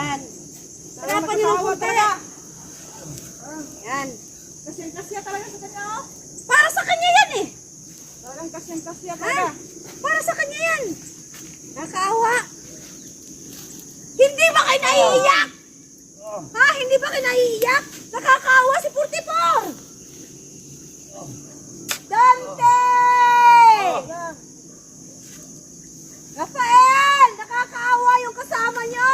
Yan. Harapan niyo ng konti. Yan. Kasyang-kasya talaga sa kanya, oh. Para sa kanya yan eh. Talagang kasyang-kasya Ha? talaga. Para sa kanya yan. Nakaawa. Hindi ba kayo naiiyak? Ha? Hindi ba kayo naiiyak? Nakakaawa si 44. Dante! Rafael! Nakakaawa yung kasama nyo!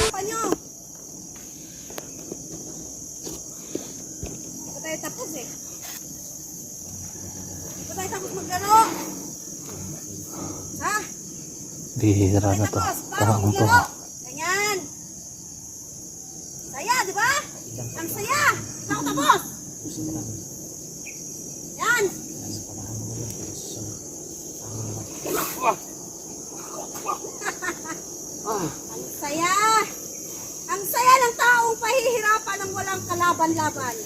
Apa nyo? Hindi pa tayo tapos eh. Hindi pa tayo tapos maglaro. Ha? Bihira Tayo na to. tapos. Paano Parang maglaro? to. Ganyan. Saya, di ba? Ang saya. Hindi ako tapos. Yan. Ang saya. Ang saya ng taong pahihirapan ng walang kalaban-laban.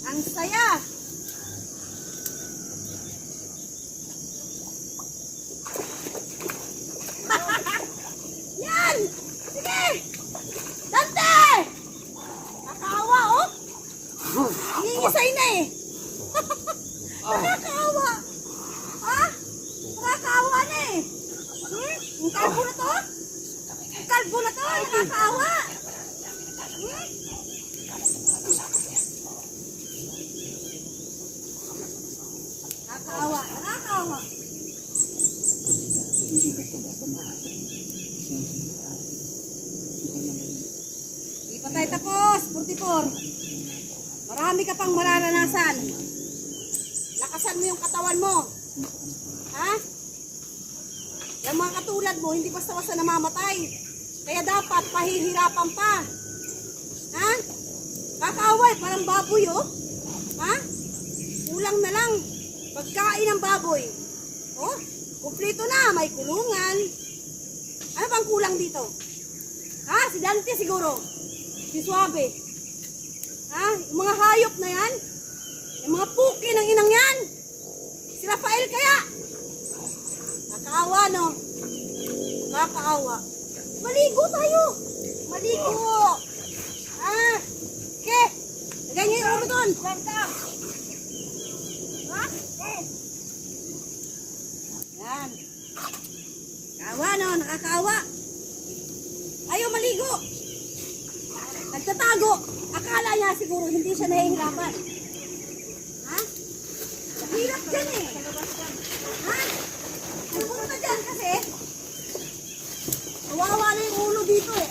Ang saya. Yan! Sige! Dante! Nakakaawa, oh! Iingisay na eh! Nakakaawa! Ha? Nakakaawa na eh! Ang kalbo na to? Ang kalbo na to! Nakakaawa! Nakakaawa! Nakakaawa! Hindi pa tayo tapos, 44. Marami ka pang mararanasan. Lakasan mo yung katawan mo. Ha? Yung mga katulad mo, hindi basta-basta namamatay. Kaya dapat pahihirapan pa. Ha? Kakaway, parang baboy, oh. Ha? Kulang na lang. Pagkain ng baboy. Oh, kumpleto na. May kulungan. Ano bang kulang dito? Ha? Si Dante siguro. Si Suave. Ha? Yung mga hayop na yan. Yung mga puki ng inang yan. Si Rafael kaya. Nakakaawa, no? Nakakaawa. Maligo tayo. Maligo. Ha? Okay. Lagay niyo yung ulo doon. Ha? Yan. Kaawa, no? Nakakaawa. Ayaw maligo. Nagtatago. Akala niya siguro hindi siya nahihirapan. Ha? Hirap dyan eh. Ha? Nagpunta dyan kasi kawawa na yung ulo dito eh.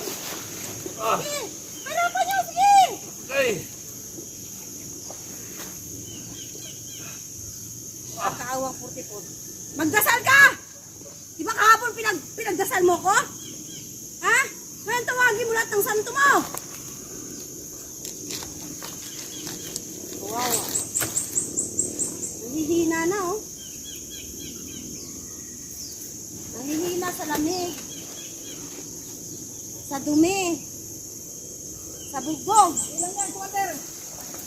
Sige! Hanapan niyo! Sige! Nakaawang 44. Magdasal ka! Di ba kahapon pinagdasal mo ko? Ha? Ngayon tawagin mo lahat ng santo mo. Kawawa. Nangihina na oh. Nangihina sa lamig. Sa dumi. Sa bugbog. Ilan yan, Kuwater?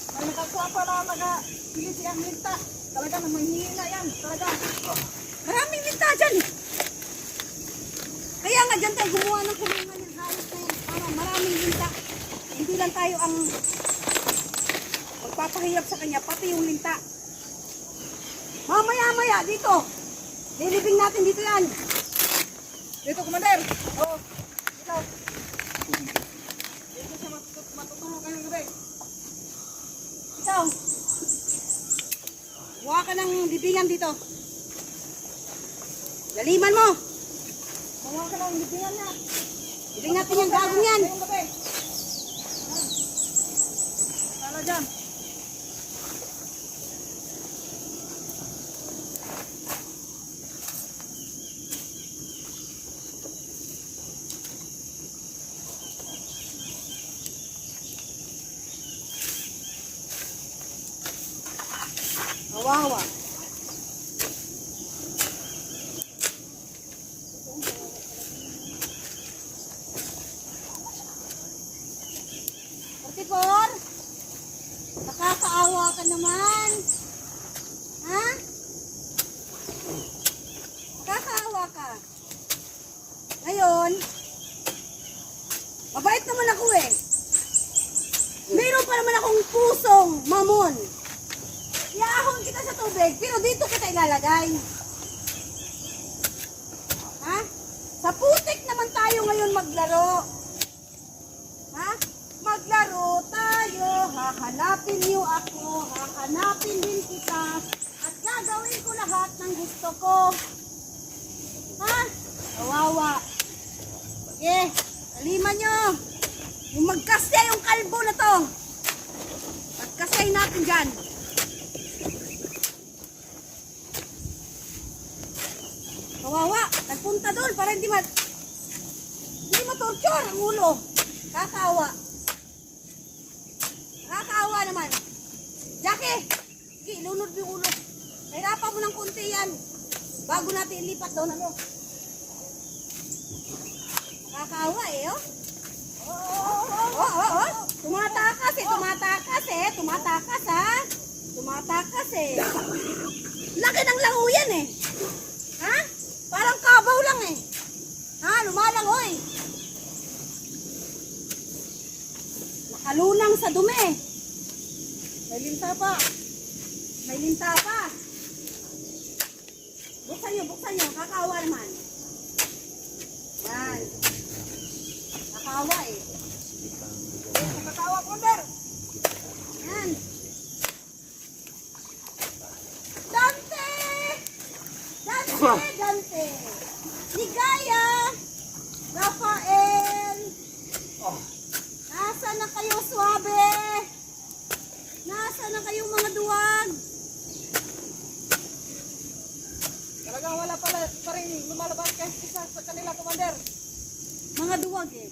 May nakakuha pa na naka-pilit siyang minta. Talaga nang mahihina yan. Talaga. Maraming linta dyan eh. Kaya nga dyan tayo gumawa ng kulungan ng hayop na yan. Para maraming linta. Hindi lang tayo ang magpapahirap sa kanya, pati yung linta. Mamaya-maya dito. Lilibing natin dito yan. Dito, Kuwater. Oo. Dito. Dito siya matutulog ngayong gabi. Ikaw. Buha ka ng libingan dito. Daliman mo. Mga ka lang, libingan niya. Libing natin yung gagong yan. Ngayong gabi. Tala dyan. Kawawa. mamon. Mabait naman ako eh. Meron pa naman akong pusong mamon. Iahon kita sa tubig, pero dito kita ilalagay. Ha? Sa putik naman tayo ngayon maglaro. Ha? Maglaro tayo, hahanapin niyo ako, hahanapin din kita, at gagawin ko lahat ng gusto ko. Ha? Kawawa. Sige, taliman nyo. Yung magkasya yung kalbo na to. Magkasyahin natin dyan. Kawawa, nagpunta doon para hindi ma-torture ang ulo. Kakawa. Nakakaawa naman. Jackie! Sige, ilunod mo yung ulo. Hirapan mo ng konti yan. Bago natin ilipat doon, ano? Nakakaawa eh, oh. Oh. Tumatakas eh, tumatakas ha. Tumatakas eh. Laki ng lango yan eh. Ha? Parang kabaw lang eh. Ha? Lumalangoy. Nakalunang sa dumi. May linta pa. May linta pa. Buksan nyo. Kakawa naman. Yan. Kakawa eh. Kakawa, Wonder. Yan. Dante! Ligaya! Rafael! Nasa na kayo, Suabe? Nasa na kayo, mga duwag? Talagang wala pa rin lumalabas kahit isa sa kanila, Commander. Mga duwag eh.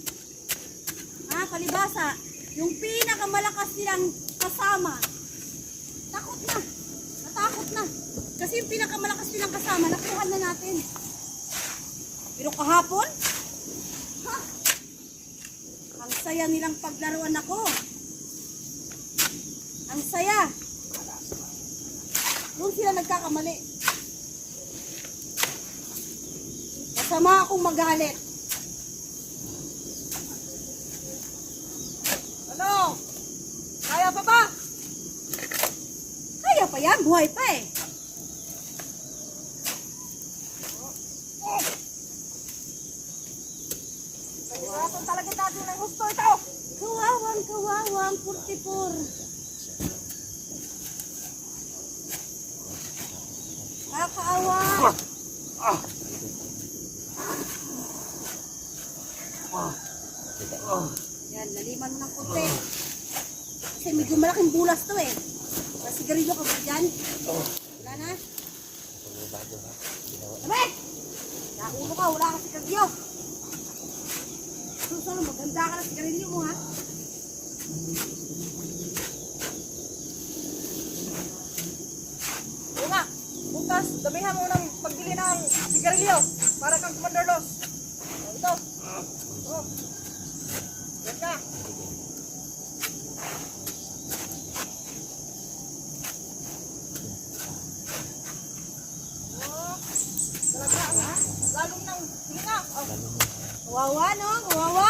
Ha, palibasa. Yung pinakamalakas nilang kasama. Takot na. Natakot na. Kasi yung pinakamalakas nilang kasama, nakuha na natin. Pero kahapon, ha? Ang saya nilang paglaruan ako. Ang saya. Doon sila nagkakamali. Masama akong magalit. Ano? Kaya pa ba? Kaya pa yan, buhay pa eh. Pagkakataon talaga natin ng gusto ito. Kawawang, 44. Kakaawa. Yan, naliman mo ng konti. Kasi medyo malaking bulas to eh. May sigarilyo ka ba dyan? Wala na? Sabi! Naulo ka, wala ka sigarilyo. Susunod, maganda ka ng sigarilyo mo ha. Oo nga, bukas damihan mo ng pagbili ng sigarilyo para kang Commander Los. Ito. Oh. Yan ka. Oh. Talaga, ha? Lalong nang hinga. Oh. Kawawa no? Kawawa!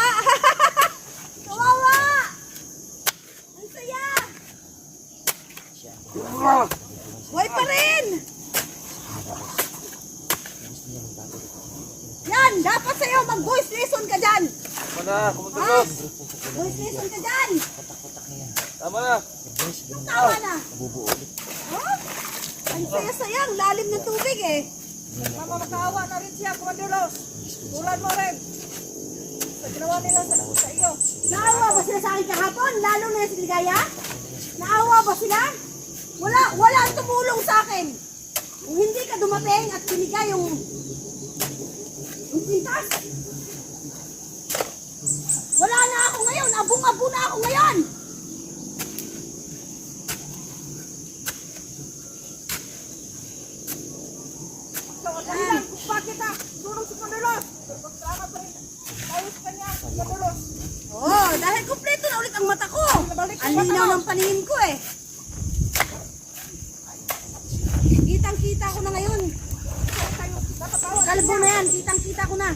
Kawawa! Ang saya! Buhay pa rin! Yan! Dapat sa'yo mag-voice lesson ka dyan! Tama na, Ha? Voice lesson ka dyan! tama na. Tawa na! Oh? Ang saya-saya! Ang lalim ng tubig eh! Makakaawa na rin siya, Commander Los. Tulad mo rin. Sa ginawa nila sa iyo. Naawa ba sila sa akin kahapon? Lalo na si Ligaya? Naawa ba sila? Wala ang tumulong sa akin. Kung hindi ka dumating at binigay yung pintas. Wala na ako ngayon. Abong-abo na ako ngayon. So, dahilan kung bakit tulong si Commander Los. Pagkama pa rin tayo sa kanya, Commander Los. Oh, dahil kumpleto na ulit ang mata ko. Ang linaw ng paningin ko eh. Kitang-kita ko na ngayon. Tayo, dapat tawa. Kalbo na yan. Kitang-kita ko na.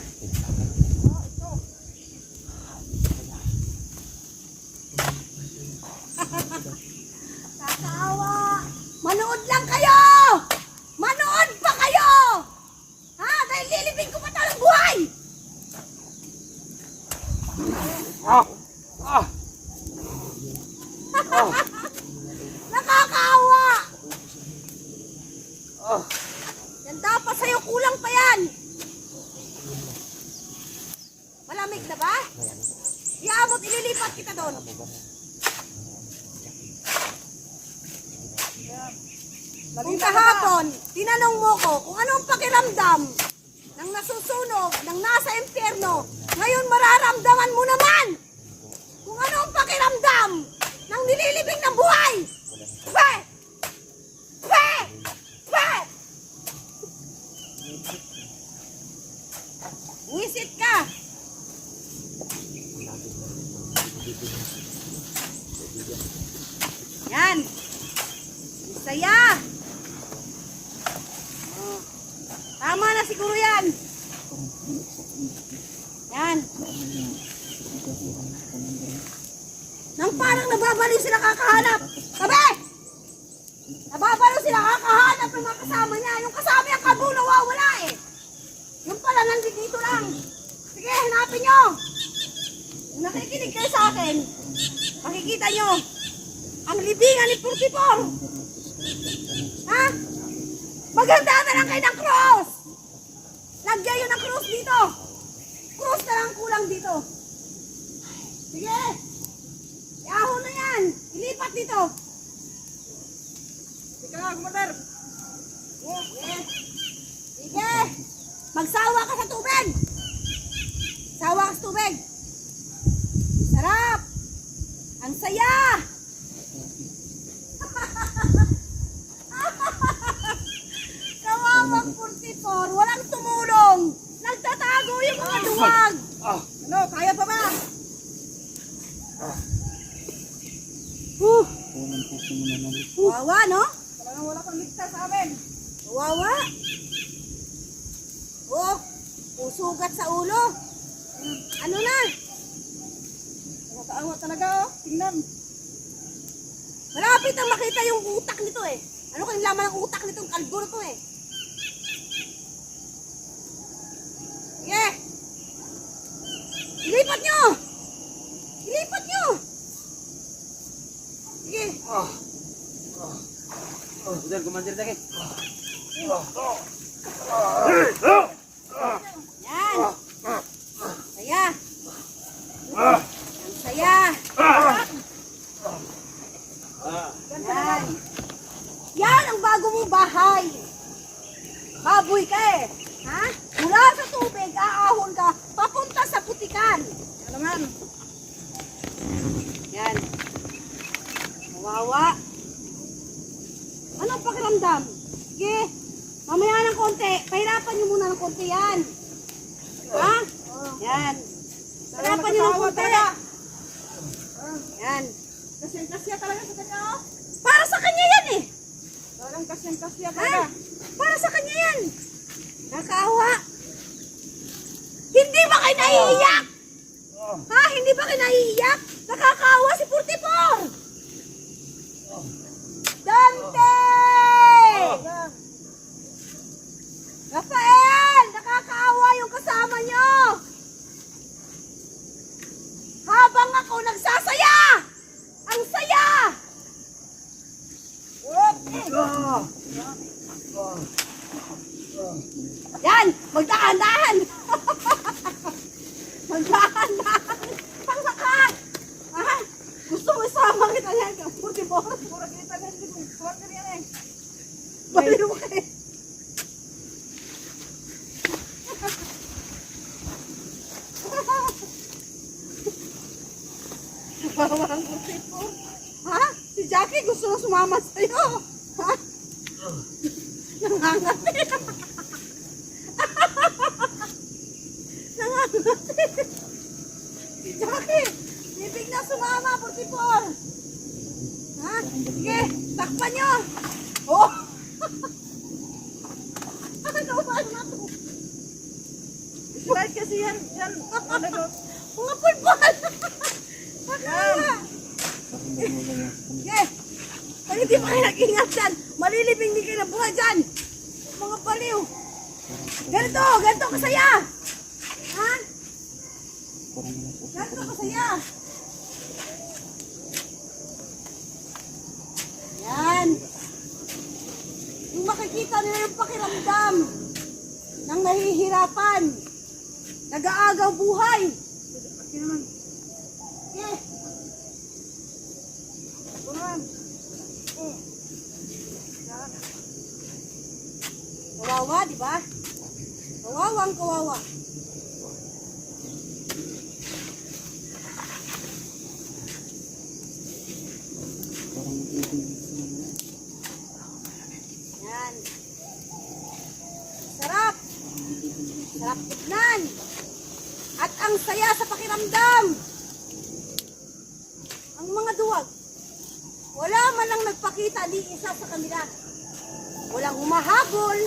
Yan dapat sa'yo, kulang pa yan. Malamig na ba? Iamot, ililipat kita doon. Kung kahapon, tinanong mo ko kung anong pakiramdam ng nasusunog, ng nasa impyerno, ngayon mararamdaman mo naman kung anong pakiramdam ng nililibing ng buhay. Pe! Pe! Pe! Wisit ka! Yan! Saya! Oh. Tama na siguro yan. Yan. Nang parang nababaliw sila kakahanap. Sabi! Nababaliw sila kakahanap ng mga kasama niya. Yung kasama niya kabu nawawala eh. Yung pala nandito lang. Sige, hanapin nyo. Kung nakikinig kayo sa akin, makikita nyo ang libingan ni 44. Ha? Maganda na lang kayo ng cross. Lagyan yun ng cross dito. Cross na lang kulang dito. Sige. Yaho na yan. Ilipat dito. Sige nga, Commander. Sige. Sige. Magsawa ka sa tubig. Sawa ka sa tubig. Sarap. Ang saya. Kawawang 44. Walang tumulong. Nagtatago yung mga duwag. Ano, kaya pa ba? Wawa, no? Talagang wala kang ligtas sa amin. Wawa. Oh, pusugat sa ulo. Ano na? Nakakaawa talaga, oh. Tingnan. Malapit ang makita yung utak nito eh. Ano kayong laman ng utak nitong kalbo na to eh. Sige. Ilipat nyo. Ilipat nyo. Sige. Udah, kumandir lagi. Yan. Saya. Ang saya. Yan. Yan ang bago mong bahay. Baboy ka eh. Ha? Mula sa tubig, aahon ka, papunta sa putikan. Ano naman? Yan. Kawawa. Anong pakiramdam? Sige. Mamaya ng konti. Pahirapan nyo muna ng konti yan. Ha? Yan. Pahirapan nyo ng konti. Yan. Kasyang-kasya talaga sa kanya, oh. Para sa kanya yan eh. Talagang kasyang-kasya Ha? talaga. Para sa kanya yan. Nakaawa. Hindi ba kayo naiiyak? Ha? Hindi ba kayo naiiyak? Nakakaawa si 44. Dante! Rafael! Nakakaawa yung kasama nyo. Habang ako nagsasaya! Ang saya! Yan! Magdahan-dahan! Magdahan-dahan! Pangsakat! Ha? Gusto mo isama kita yan? 44? Pura kita na hindi mo. Commander yan eh. Baliw ka eh. Parang 44. Ha? Si Jackie gusto na sumama sa'yo. Ha? Nangangati. Nangangati. Si Jackie, ibig na sumama, 44. Ha? Sige, takpan nyo. Oh! Ano ba na to? Slide kasi yan. Yan. Ano to? Mga pulpal! Nakala! Sige! Pag hindi pa kayo nag-ingat dyan, malilibing din kayo ng buhay dyan! Mga baliw! Ganito! Ganito kasaya! Ha? Ganito kasaya! Yan! Yung makikita nila yung pakiramdam ng nahihirapan, nag-aagaw buhay. Sige naman. Eh, Ito naman. Yan. kawawa, di ba? Kawawang kawawa. Yan. Sarap. Sarap tignan. At ang saya sa pakiramdam. Ang mga duwag. Wala man lang nagpakita ni isa sa kanila. Walang humahabol.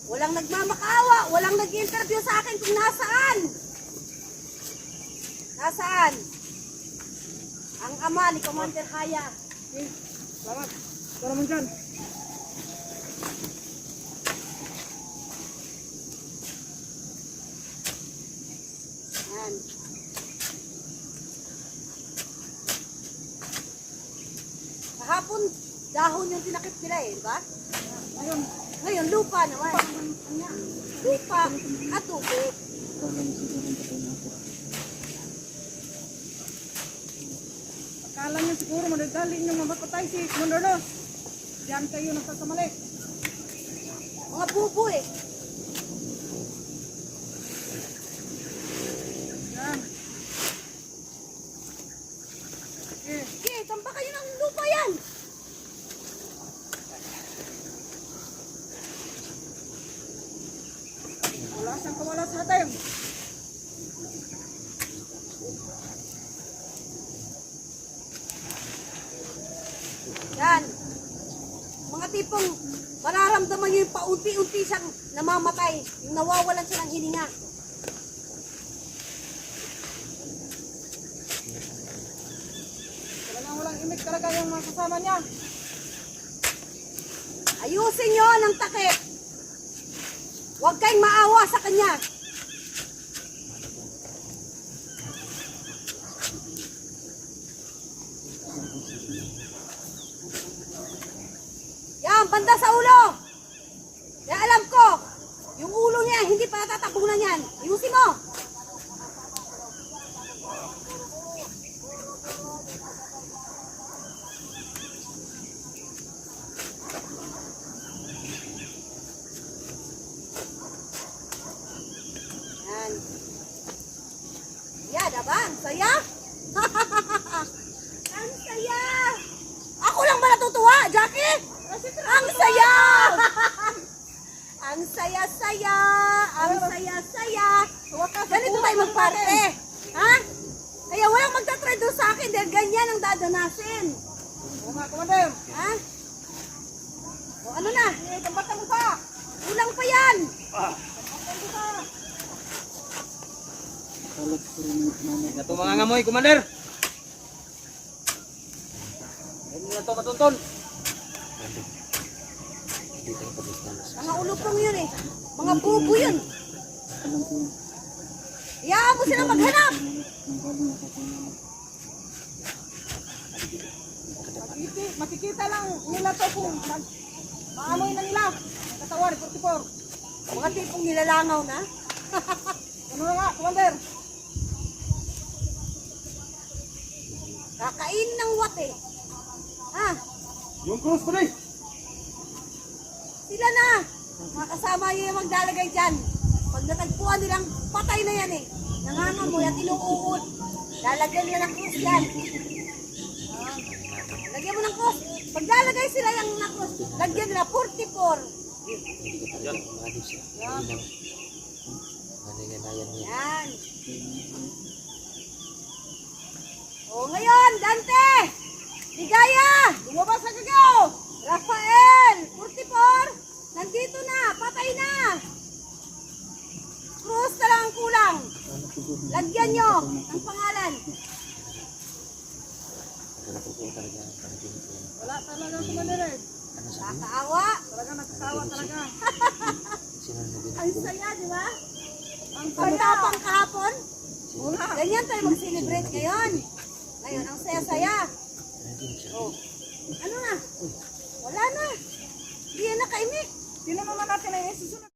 Walang nagmamakaawa. Walang nag-interview sa akin kung nasaan. Nasaan? Ang ama ni Commander Haya. Okay. Salamat. Ito naman dyan. Yan. Kahapon, dahon yung tinakip nila eh, di ba? Ngayon, lupa naman. Lupa at tubig. Akala niyo siguro madadali niyo mapatay si Mondolos. Diyan kayo nagkakamali. Mga bubo eh. Yan. Okay. Okay, tamba kayo ng lupa yan. Wala siyang kawala sa atin. Yan. Mga tipong mararamdaman nyo yung paunti-unti siyang namamatay. Yung nawawalan siya ng hininga. Talagang walang imik talaga yung mga kasama niya. Ayusin nyo ng takip. Huwag kayong maawa sa kanya. Yan, banda sa ulo. Kaya alam ko, yung ulo niya, hindi pa natatabunan yan. Ayusin mo. Yan. Yan, diba? Ang saya. Ang saya. Ako lang ba natutuwa, Jackie? Ang saya. Ang saya-saya. Ang saya-saya. Ganito tayo magparte. Ha? Kaya walang magta-try doon sa akin dahil ganyan ang dadanasin. Oo nga, Commander. Ha? O ano na? Eh, tambatan mo pa. Kulang pa yan. Na ito mga ngamoy, Commander. Hindi na ito matuntun. Mga ulupong yun eh. Mga bubo yun. Hayaan mo sila maghanap. Makikita lang nila to kung maamoy na nila. Ang katawan, 44. Mga tipong nilalangaw na. Ano na nga, Commander? Kakain ng wate. Ha? Yung cross pa rin. Sila na. Mga kasama nyo yung maglalagay dyan. Pag natagpuan nilang patay na yan eh. Nangangamoy at inuuod. Lalagyan nila ng krus yan. Ah, lagyan mo ng krus. Pag lalagay sila yung na krus, lagyan nila 44. Yan. O ngayon, Dante! Ligaya! Lumabas sa gagaw! Rafael! 44! Nandito na! Patay na! Cruz na lang ang kulang. Lagyan nyo ng pangalan. Wala talaga, Commander eh. Nakakaawa. Talaga nagsasawa talaga. Ang saya, di ba? Ang Kanta pang kahapon. Oo nga. Ganyan tayo mag-celebrate ngayon. Ngayon, ang saya-saya. Oh. Ano na? Wala na. Hindi yan nakaimik. Sino naman natin ang isusunod?